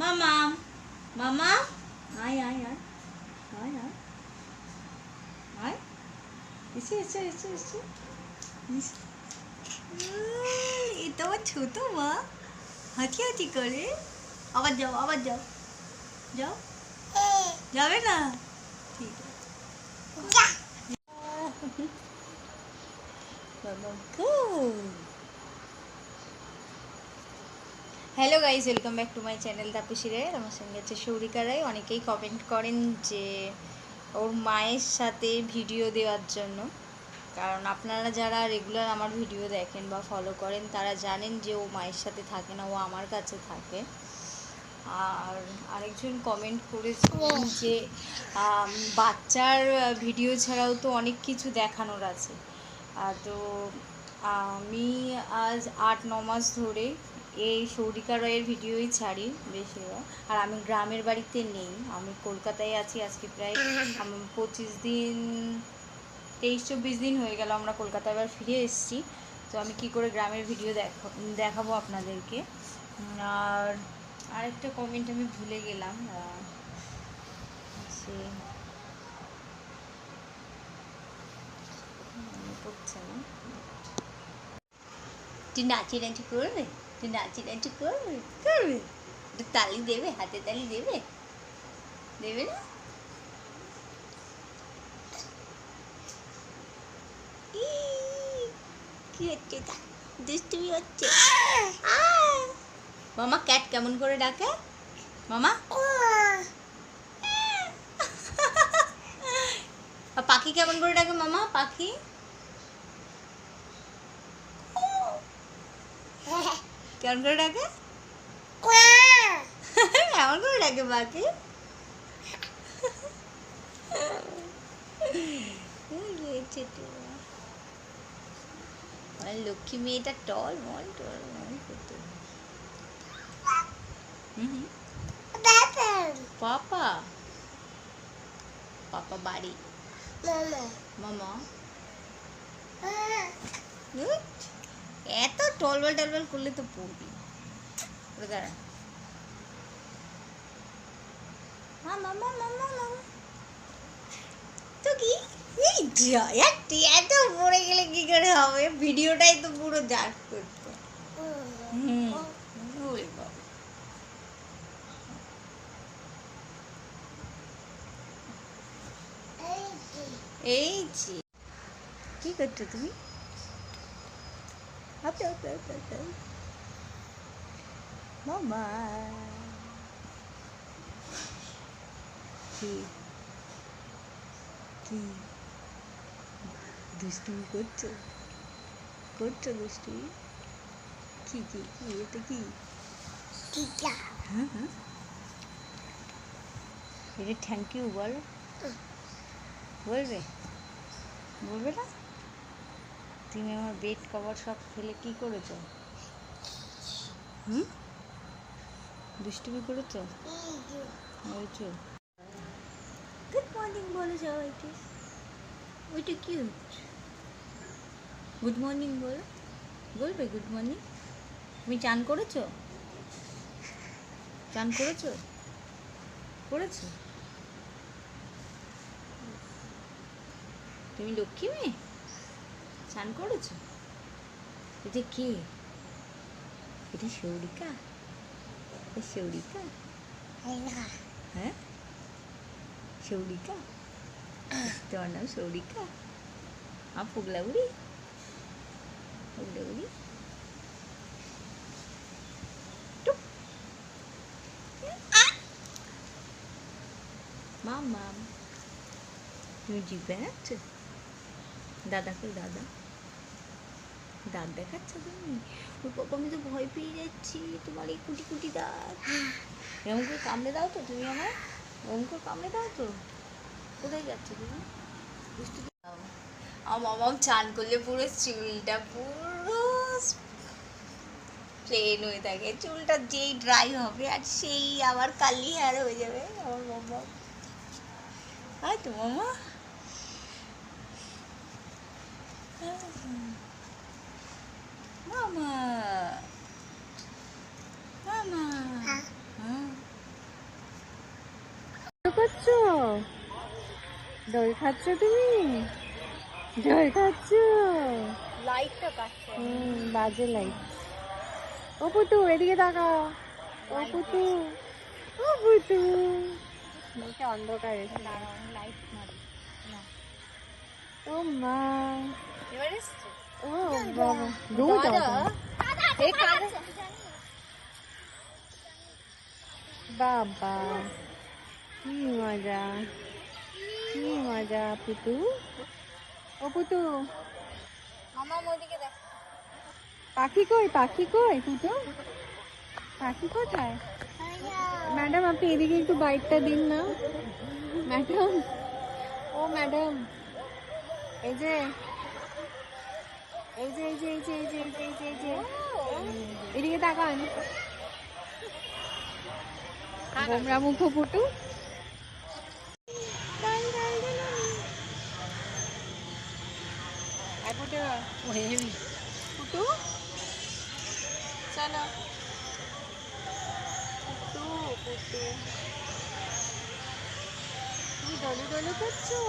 মামা মামা আয় আয় আয় আয় আয় আয় এসে এসে এসে এসে এ তো আমার ছোট মা হাঁচি হাঁচি করে আবার যাও যাও যাবে না ঠিক আছে hello guys, welcome back to my channel Tapasi Roy. আমার সঙ্গে আছে সৌরিকা রায়। অনেকেই কমেন্ট করেন যে ওর মায়ের সাথে ভিডিও দেওয়ার জন্য, কারণ আপনারা যারা রেগুলার আমার ভিডিও দেখেন বা ফলো করেন তারা জানেন যে ও মায়ের সাথে থাকে না, ও আমার কাছে থাকে। আর আরেকজন কমেন্ট করেছিলেন যে বাচ্চার ভিডিও ছাড়াও তো অনেক কিছু দেখানোর আছে। তো আমি আজ 8-9 মাস ধরে এই সৌরিকা রয়ের ভিডিওই ছাড়ি বেশিরভাগ। আর আমি গ্রামের বাড়িতে নেই, আমি কলকাতায় আছি। আজকে প্রায় 25 দিন 23-24 দিন হয়ে গেল আমরা কলকাতায় আবার ফিরে এসেছি। তো আমি কি করে গ্রামের ভিডিও দেখাবো আপনাদেরকে। আর আরেকটা কমেন্ট আমি ভুলে গেলাম, সে মনে পড়ছে না। তুই নাচি করবে, তুই নাচি করবে করবে তালি দেবে, হাতে তালি দেবে, দেবে না? কি হচ্ছে, দুষ্টুমি হচ্ছে। মামা ক্যাট কেমন করে ডাকে মামা? পাখি কেমন করে ডাকে মামা? পাখি কেমন করে ডাকে? কেমন করে ডাকে পাখি? লক্ষ্মী মেয়েটা টল মল করতো। পাপা পাপা বাড়ি মামা এত টলবল টলবল করলে তো পড়বি। দাঁড়া তো কি এত পড়ে গেলে কি করে হবে? ভিডিওটাই তো পুরো জাট করতো। এই যে কি করছো তুমি? মামা কি কি দুষ্টুমি করছো দুষ্টুমি? কি কি কি এটা কি? হ্যাঁ হ্যাঁ, এটা থ্যাংক ইউ বলো। বলবে বলবে না? তুমি আমার বেড কভার সব ফেলে কি করেছো? দুষ্টুমি করেছো? গুড মর্নিং বলো সবাইকে। ওইটা কি হচ্ছে? গুড মর্নিং বলো, বলবে গুড মর্নিং। তুমি চান করেছো? চান করেছো? করেছো? তুমি লক্ষ্মী মেয়ে, চান করেছো? এটা কে? এটা সৌরিকা? সৌরিকা? হ্যাঁ সৌরিকা, তোমার নাম সৌরিকা? পুগলা বুড়ি, পুগলা বুড়ি। মামা তুমি জিভ দেখাচ্ছ? দাদাকে দাদা দাঁত দেখাচ্ছ তুমি? ওর বাবা, আমি তো ভয় পেয়ে যাচ্ছি তোমার এই কুটি কুটি দাঁত। এরকম করে কামড়ে দাও তো তুমি আমার, এরকম করে কামড়ে দাও তো। কোথায় যাচ্ছ তুমি? বুঝতে দাও। আমার মামা চান করলে পুরো চুলটা পুরো প্লেন হয়ে থাকে, চুলটা যেই ড্রাই হবে আর সেই আবার কালি হেয়ার হয়ে যাবে আমার মামা। তাই তো মামা? মামা মামা করছো দই খাচ্ছ তুমি? দই খাচ্ছ? লাইটটা কাটছে। বাজে লাইট। ও পুতু এদিকে তাকাও। ও পুতু, ও পুতু, মুখে অন্ধকার এসে দাঁড়াও আমি লাইট মারি না। ও মা, এবার এসছে? ও বাবা, দাদা এই কাদা বাবা, কি মজা, কি মজা পুতু। ও পুতু, মামা ওদিকে দেখ। পাখি কই, পাখি কই পুতু, পাখি কোথায়? ম্যাডাম আপনি এদিকে একটু বাইকটা দিন না ম্যাডাম। ও ম্যাডাম, এই যে এই যে এই যে এই যে এই যে এই যে এই যে এই যে এদিকে তাকান। গোমরা মুখ পুটু। পুটু চলো, পুটু পুটু, তুমি দলু দলু করছো?